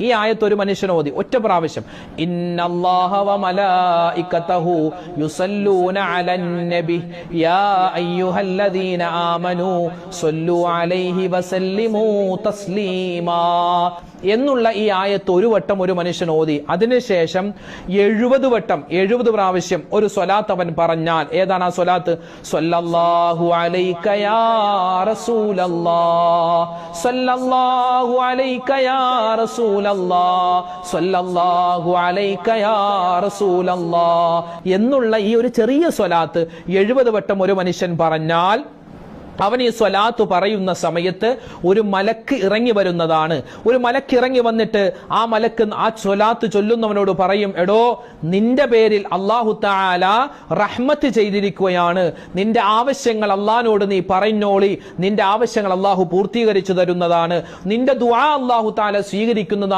ഈ ആയത്ത് ഒരു മനുഷ്യൻ ഓതി ഒറ്റ പ്രാവശ്യം, ഇന്നല്ലാഹ വ മലായികതഹു യുസല്ലൂന അലൻ നബി യാ അയ്യുഹല്ലദീന ആമനൂ സ്വല്ലു അലൈഹി വസല്ലിമൂ തസ്ലീമാ എന്നുള്ള ഈ ആയത്ത് ഒരു വട്ടം ഒരു മനുഷ്യൻ ഓതി അതിനുശേഷം 70 വട്ടം 70 പ്രാവശ്യം ഒരു സ്വലാത്ത് അവൻ പറഞ്ഞാൽ, ഏതാണ് ആ സ്വലാത്ത്? സ്വല്ലല്ലാഹു അലൈക യാ റസൂലല്ലാഹ്, സ്വല്ലല്ലാഹു അലൈക യാ റസൂലല്ലാഹ്, സ്വല്ലല്ലാഹു അലൈക യാ റസൂലല്ലാഹ് എന്നുള്ള ഈ ഒരു ചെറിയ സ്വലാത്ത് 70 വട്ടം ഒരു മനുഷ്യൻ പറഞ്ഞാൽ അവൻ ഈ സ്വലാത്ത് പറയുന്ന സമയത്ത് ഒരു മലക്ക് ഇറങ്ങി വരുന്നതാണ്. ഒരു മലക്ക് ഇറങ്ങി വന്നിട്ട് ആ മലക്ക് ആ സ്വലാത്ത് ചൊല്ലുന്നവനോട് പറയും, എടോ നിന്റെ പേരിൽ അല്ലാഹു തആല റഹ്മത്ത് ചെയ്തിരിക്കുകയാണ്, നിന്റെ ആവശ്യങ്ങൾ അല്ലാഹുവിനോട് നീ പറഞ്ഞോളി, നിന്റെ ആവശ്യങ്ങൾ അല്ലാഹു പൂർത്തീകരിച്ചു തരുന്നതാണ്, നിന്റെ ദുആ അല്ലാഹു തആല സ്വീകരിക്കുന്നതാണ്